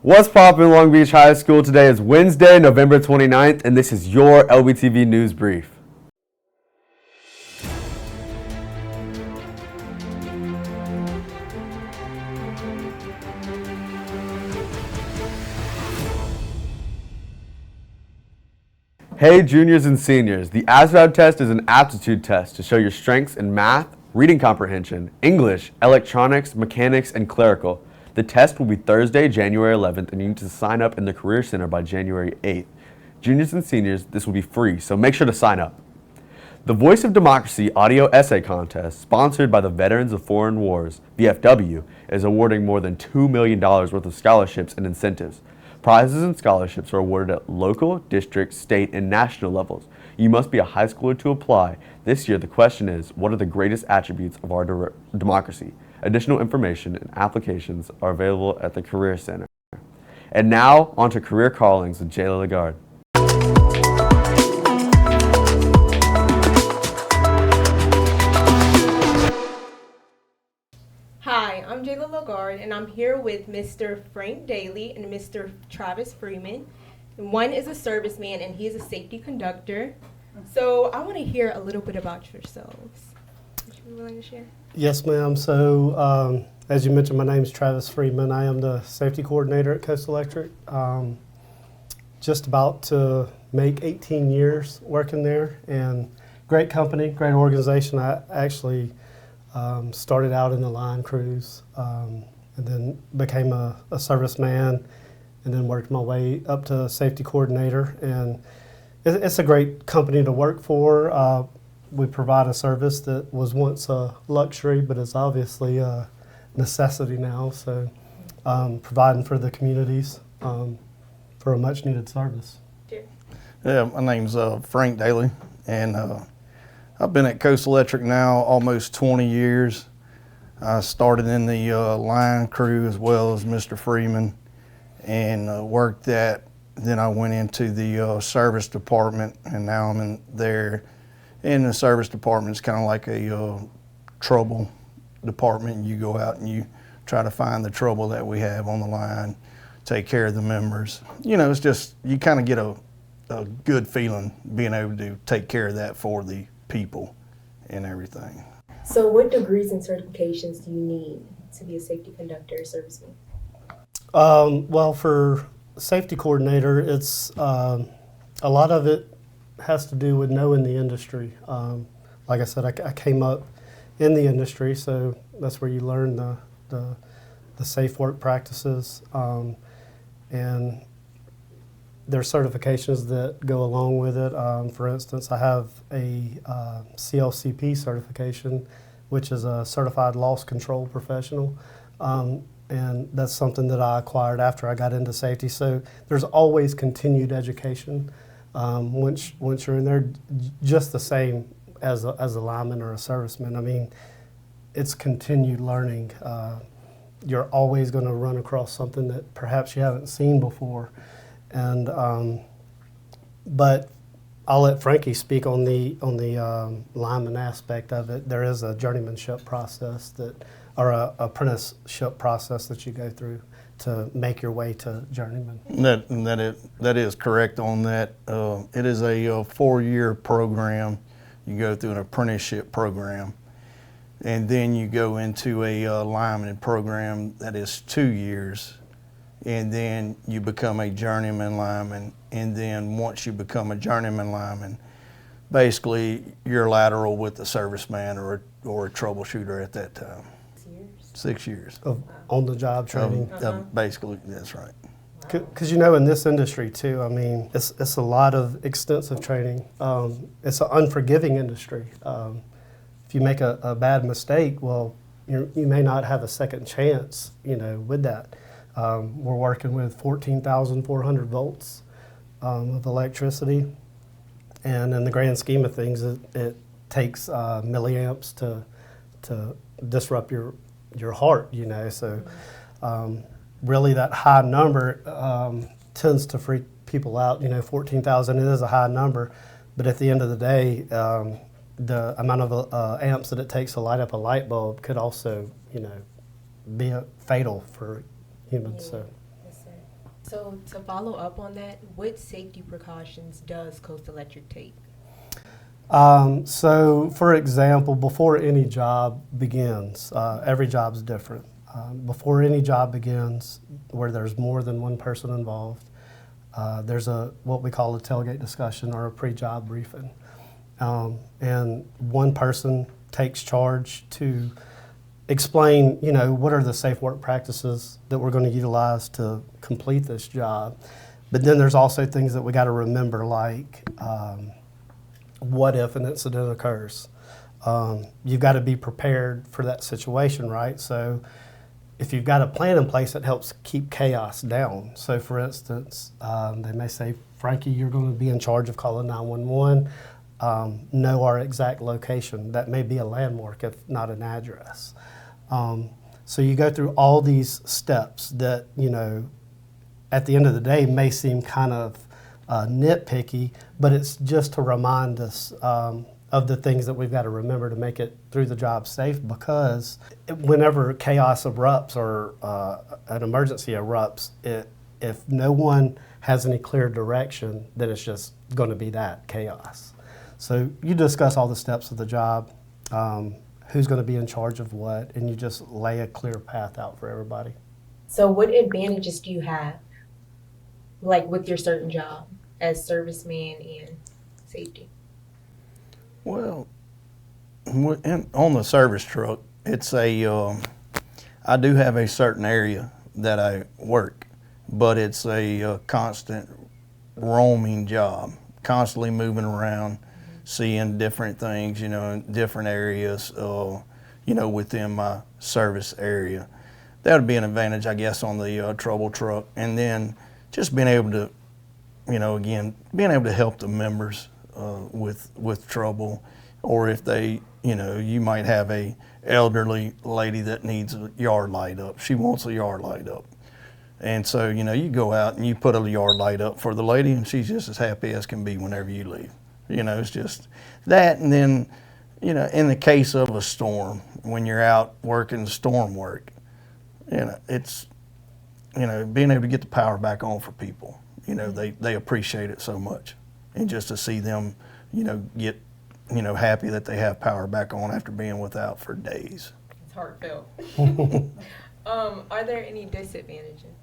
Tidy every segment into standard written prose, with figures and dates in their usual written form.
What's poppin' Long Beach High School? Today is Wednesday, November 29th, and this is your Lbtv News Brief. Hey juniors and seniors, the ASVAB test is an aptitude test to show your strengths in math, reading comprehension, English, electronics, mechanics, and clerical. The test will be Thursday, January 11th, and you need to sign up in the Career Center by January 8th. Juniors and seniors, this will be free, so make sure to sign up. The Voice of Democracy Audio Essay Contest, sponsored by the Veterans of Foreign Wars, VFW, is awarding more than $2 million worth of scholarships and incentives. Prizes and scholarships are awarded at local, district, state, and national levels. You must be a high schooler to apply. This year, the question is, what are the greatest attributes of our democracy? Additional information and applications are available at the Career Center. And now, on to Career Callings with Jayla Lagarde. Hi, I'm Jayla Lagarde, and I'm here with Mr. Frank Daly and Mr. Travis Freeman. One is a serviceman, and he is a safety conductor. So I want to hear a little bit about yourselves. Would you be willing to share? Yes, ma'am. So, as you mentioned, my name is Travis Freeman. I am the safety coordinator at Coast Electric. Just about to make 18 years working there, and great company, great organization. I actually started out in the line crews, and then became a serviceman, and then worked my way up to safety coordinator. And it's a great company to work for. We provide a service that was once a luxury, but is obviously a necessity now. So providing for the communities for a much needed service. Yeah, my name's Frank Daly, and I've been at Coast Electric now almost 20 years. I started in the line crew as well as Mr. Freeman, and worked that. Then I went into the service department, and now I'm in there. In the service department, it's kind of like a trouble department. You go out and you try to find the trouble that we have on the line, take care of the members. You know, it's just, you kind of get a good feeling being able to take care of that for the people and everything. So what degrees and certifications do you need to be a safety conductor or serviceman? Well, for safety coordinator, it's a lot of it has to do with knowing the industry. Like I said, I came up in the industry, so that's where you learn the safe work practices, and there are certifications that go along with it. For instance, I have a CLCP certification, which is a Certified Loss Control Professional, and that's something that I acquired after I got into safety. So there's always continued education. Once you're in there, just the same as a lineman or a serviceman. I mean, it's continued learning. You're always going to run across something that perhaps you haven't seen before. And but I'll let Frankie speak on the lineman aspect of it. There is a journeymanship process or a apprenticeship process that you go through to make your way to journeyman. That is correct on that. It is a 4-year program. You go through an apprenticeship program, and then you go into a lineman program that is 2 years, and then you become a journeyman lineman. And then once you become a journeyman lineman, basically you're lateral with the serviceman or a troubleshooter at that time. 6 years. Of on-the-job training. Basically, that's right. Because you know, in this industry too, I mean, it's a lot of extensive training. It's an unforgiving industry. If you make a bad mistake, well, you may not have a second chance, you know, with that. We're working with 14,400 volts of electricity, and in the grand scheme of things, it takes milliamps to disrupt your heart, you know. So really that high number tends to freak people out. You know, 14,000 is a high number, but at the end of the day, the amount of amps that it takes to light up a light bulb could also, you know, be fatal for humans. So. Yes, sir. So to follow up on that, what safety precautions does Coast Electric take? So, for example, before any job begins, every job's different. Before any job begins, where there's more than one person involved, there's what we call a tailgate discussion or a pre-job briefing. And one person takes charge to explain, what are the safe work practices that we're going to utilize to complete this job. But then there's also things that we got to remember, like what if an incident occurs? You've got to be prepared for that situation, right? So if you've got a plan in place, it helps keep chaos down. So for instance, they may say, Frankie, you're going to be in charge of calling 911. Know our exact location. That may be a landmark, if not an address. So you go through all these steps that, at the end of the day may seem kind of nitpicky, but it's just to remind us of the things that we've got to remember to make it through the job safe, because whenever chaos erupts or an emergency erupts, if no one has any clear direction, then it's just going to be that chaos. So you discuss all the steps of the job, who's going to be in charge of what, and you just lay a clear path out for everybody. So what advantages do you have, like with your certain job as serviceman and safety? Well, on the service truck, it's I do have a certain area that I work, but it's a constant roaming job, constantly moving around, seeing different things, in different areas, within my service area. That would be an advantage, I guess, on the trouble truck. And then just being able to, being able to help the members with trouble, or if they, you might have a elderly lady that needs a yard light up. She wants a yard light up. And so, you go out and you put a yard light up for the lady, and she's just as happy as can be whenever you leave. It's just that. And then, in the case of a storm, when you're out working storm work, it's, being able to get the power back on for people. They appreciate it so much. And just to see them, get, happy that they have power back on after being without for days. It's heartfelt. Are there any disadvantages?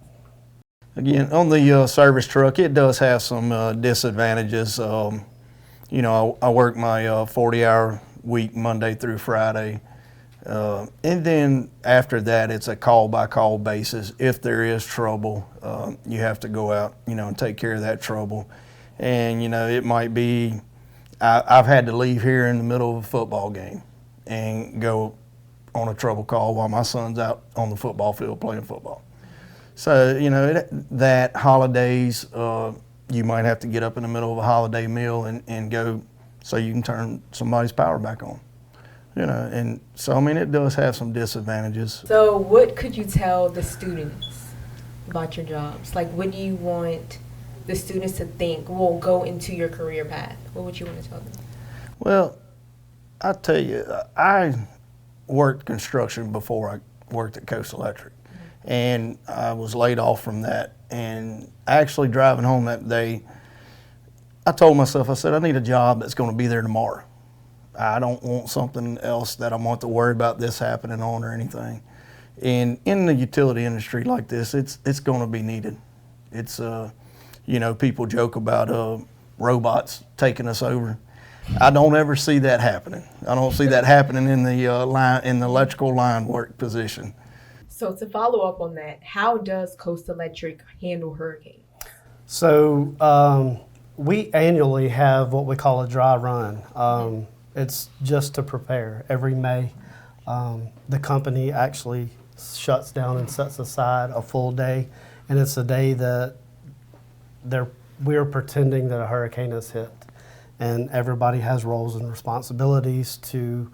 Again, on the service truck, it does have some disadvantages. I work my 40-hour week Monday through Friday. And then after that, it's a call-by-call basis. If there is trouble, you have to go out, and take care of that trouble. And, it might be, I've had to leave here in the middle of a football game and go on a trouble call while my son's out on the football field playing football. So, that holidays, you might have to get up in the middle of a holiday meal and go so you can turn somebody's power back on. And so, it does have some disadvantages. So what could you tell the students about your jobs? Like, what do you want the students to think will go into your career path? What would you want to tell them? Well, I tell you, I worked construction before I worked at Coast Electric. And I was laid off from that. And actually driving home that day, I told myself, I said, I need a job that's going to be there tomorrow. I don't want something else that I want to worry about this happening on or anything. And in the utility industry like this, it's going to be needed. It's, people joke about robots taking us over. I don't ever see that happening. I don't see that happening in the electrical line work position. So to follow up on that, how does Coast Electric handle hurricanes? So we annually have what we call a dry run. It's just to prepare. Every May, the company actually shuts down and sets aside a full day, and it's a day that we're pretending that a hurricane has hit, and everybody has roles and responsibilities to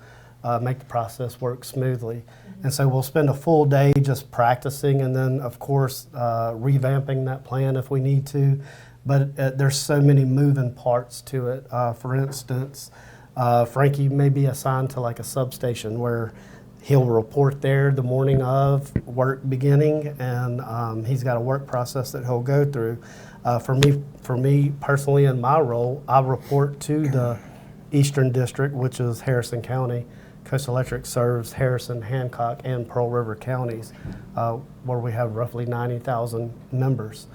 make the process work smoothly. And so we'll spend a full day just practicing, and then of course revamping that plan if we need to. But there's so many moving parts to it. For instance, Frankie may be assigned to like a substation where He'll report there the morning of work beginning, and he's got a work process that he'll go through. For me personally, in my role, I report to the Eastern District, which is Harrison County. Coastal Electric serves Harrison, Hancock, and Pearl River counties, where we have roughly 90,000 members.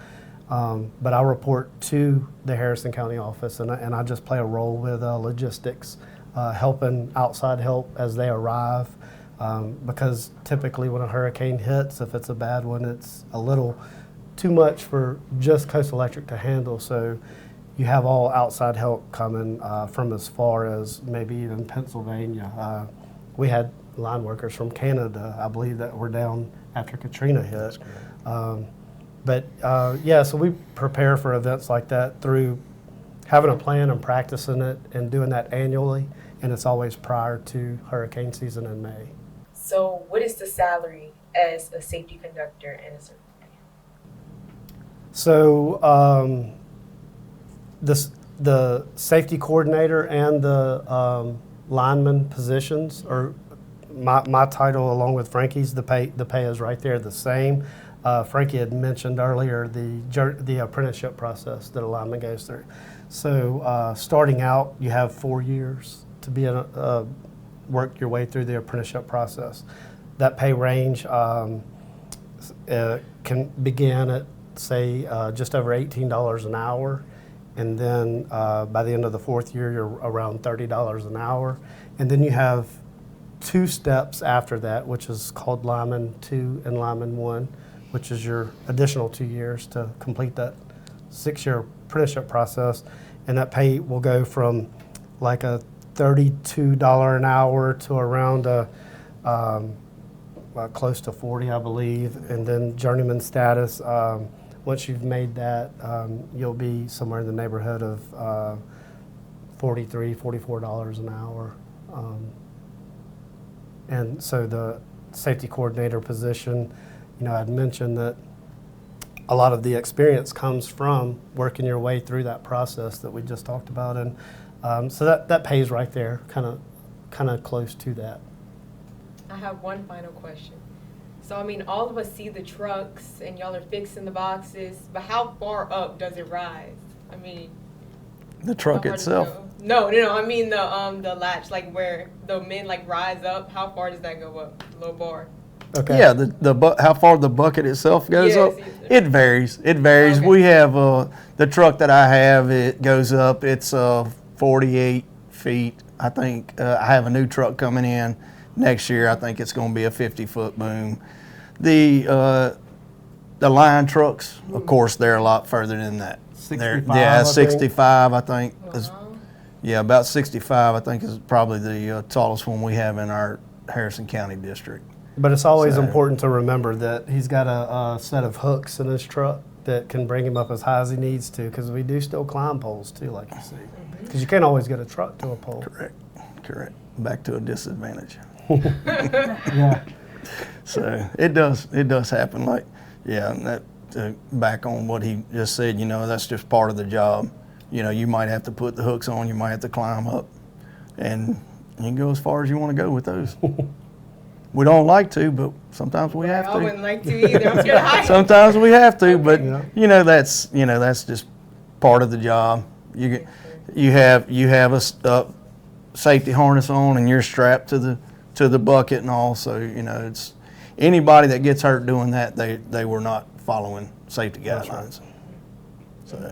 But I report to the Harrison County office, and I just play a role with logistics, helping outside help as they arrive. Because typically when a hurricane hits, if it's a bad one, it's a little too much for just Coastal Electric to handle. So you have all outside help coming from as far as maybe even Pennsylvania. We had line workers from Canada, I believe, that were down after Katrina hit. So we prepare for events like that through having a plan and practicing it and doing that annually, and it's always prior to hurricane season in May. So what is the salary as a safety conductor and a serviceman? So the safety coordinator and the lineman positions are my title, along with Frankie's. The pay is right there the same. Frankie had mentioned earlier the apprenticeship process that a lineman goes through. So starting out, you have 4 years to be work your way through the apprenticeship process. That pay range can begin at, say, just over $18 an hour, and then by the end of the 4th year, you're around $30 an hour. And then you have 2 steps after that, which is called Lineman 2 and Lineman 1, which is your additional 2 years to complete that 6-year apprenticeship process. And that pay will go from like a $32 an hour to around close to 40, I believe. And then journeyman status, once you've made that, you'll be somewhere in the neighborhood of $43, $44 an hour. And so the safety coordinator position, I'd mentioned that a lot of the experience comes from working your way through that process that we just talked about, and so that pays right there, kind of close to that. I have one final question. So, I mean, all of us see the trucks and y'all are fixing the boxes, but how far up does it rise? I mean, The truck how far does it itself. go? No. I mean the latch, like where the men like rise up. How far does that go up? Low bar. Okay. Yeah, how far the bucket itself goes Yes, up, yes. it varies. It varies. Okay. We have the truck that I have. It goes up. It's 48 feet. I think I have a new truck coming in next year. I think it's going to be a 50-foot boom. The line trucks, of course, they're a lot further than that. 65, Yeah, I think. 65. I think. Wow. Yeah, about 65. I think is probably the tallest one we have in our Harrison County district. But it's always So- important to remember that he's got a set of hooks in his truck that can bring him up as high as he needs to, because we do still climb poles too, like you see. Because you can't always get a truck to a pole. Correct. Back to a disadvantage. Yeah. So it does happen. Like, yeah, and that back on what he just said, that's just part of the job. You might have to put the hooks on, you might have to climb up, and you can go as far as you want to go with those. We don't like to, but sometimes we have I to. wouldn't like to either. I'm scared of heights. Sometimes we have to, but Yeah. that's just part of the job. You have a safety harness on, and you're strapped to the bucket and all. So it's anybody that gets hurt doing that, they were not following safety That's guidelines. So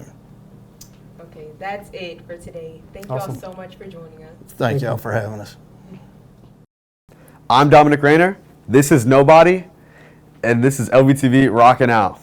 Okay, that's it for today. Thank Awesome. y'all so much for joining us. thank y'all for having us. I'm Dominic Rayner. This is Nobody, and this is Lbtv rocking out.